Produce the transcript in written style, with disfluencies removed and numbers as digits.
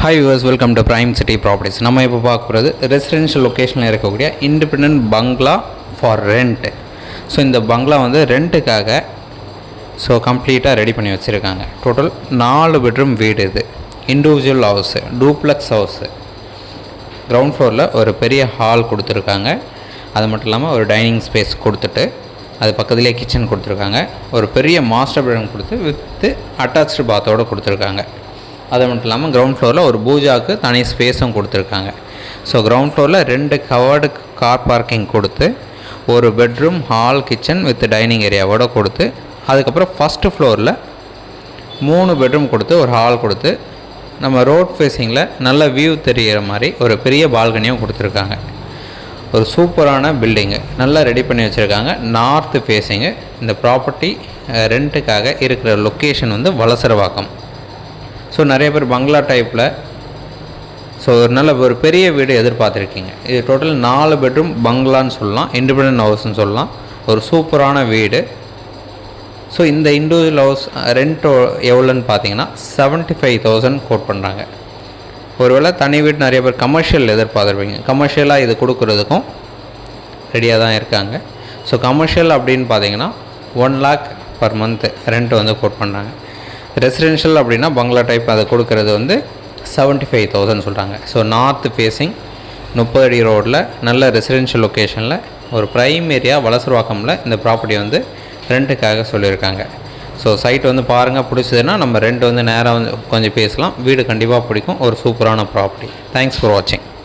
Hi viewers, welcome to prime city properties. நம்ம இப்போ பார்க்க போகிறது ரெசிடென்ஷியல் லொக்கேஷனில் இருக்கக்கூடிய இண்டிபெண்டன்ட் பங்களா ஃபார் ரெண்ட். ஸோ இந்த பங்களா வந்து ரெண்ட்டுக்காக கம்ப்ளீட்டாக ரெடி பண்ணி வச்சுருக்காங்க. டோட்டல் 4 பெட்ரூம் வீடு. இது individual house, duplex house. Ground ஃப்ளோரில் ஒரு பெரிய ஹால் கொடுத்துருக்காங்க. அது மட்டும் இல்லாமல் ஒரு டைனிங் ஸ்பேஸ் கொடுத்துட்டு அது பக்கத்துலேயே கிச்சன் கொடுத்துருக்காங்க. ஒரு பெரிய மாஸ்டர் பெட்ரூம் கொடுத்து வித்து அட்டாச்சு பாத்தோடு கொடுத்துருக்காங்க. அது மட்டும் இல்லாமல் கிரவுண்ட் ஃப்ளோரில் ஒரு பூஜாவுக்கு தனி ஸ்பேஸும் கொடுத்துருக்காங்க. ஸோ கிரவுண்ட் ஃப்ளோரில் 2 கவர்டு கார் பார்க்கிங் கொடுத்து ஒரு bedroom, hall, kitchen with dining ஏரியாவோடு கொடுத்து அதுக்கப்புறம் ஃபஸ்ட்டு ஃப்ளோரில் 3 பெட்ரூம் கொடுத்து ஒரு ஹால் கொடுத்து நம்ம ரோட் ஃபேஸிங்கில் நல்ல வியூ தெரிகிற மாதிரி ஒரு பெரிய பால்கனியும் கொடுத்துருக்காங்க. ஒரு சூப்பரான பில்டிங்கு நல்லா ரெடி பண்ணி வச்சுருக்காங்க. North facing. இந்த ப்ராப்பர்ட்டி ரெண்ட்டுக்காக இருக்கிற லொக்கேஷன் வந்து வலசரவாக்கம். ஸோ நிறைய பேர் பங்களா டைப்பில் நல்ல ஒரு பெரிய வீடு எதிர்பார்த்துருக்கீங்க. இது டோட்டல் 4 பெட்ரூம் பங்களான்னு சொல்லலாம், இண்டிபெண்டன்ட் ஹவுஸ்ன்னு சொல்லலாம். ஒரு சூப்பரான வீடு. ஸோ இந்த இண்டிவிஜுவல் ஹவுஸ் ரெண்ட்டோ எவ்வளோன்னு பார்த்தீங்கன்னா 75,000 கோட் பண்ணுறாங்க. ஒருவேளை தனி வீடு நிறைய பேர் கமர்ஷியல் எதிர்பார்த்துருப்பீங்க. கமர்ஷியலாக இது கொடுக்குறதுக்கும் ரெடியாக தான் இருக்காங்க. ஸோ கமர்ஷியல் அப்படின்னு பார்த்தீங்கன்னா 1 lakh per month ரெண்ட் வந்து கோட் பண்ணுறாங்க. ரெசிடென்ஷியல் அப்படின்னா பங்களா டைப் அதை கொடுக்கறது வந்து 75,000 சொல்கிறாங்க. ஸோ நார்த் ஃபேஸிங் 30 அடி ரோடில் நல்ல ரெசிடென்ஷியல் லொக்கேஷனில் ஒரு ப்ரைம் ஏரியா வலசரவாக்கமில் இந்த ப்ராப்பர்ட்டி வந்து ரெண்ட்டுக்காக சொல்லியிருக்காங்க. ஸோ சைட் வந்து பாருங்கள், பிடிச்சதுன்னா நம்ம ரெண்ட் வந்து நேராக வந்து கொஞ்சம் பேசலாம். வீடு கண்டிப்பாக பிடிக்கும். ஒரு சூப்பரான ப்ராப்பர்ட்டி. தேங்க்ஸ் ஃபார் வாட்சிங்.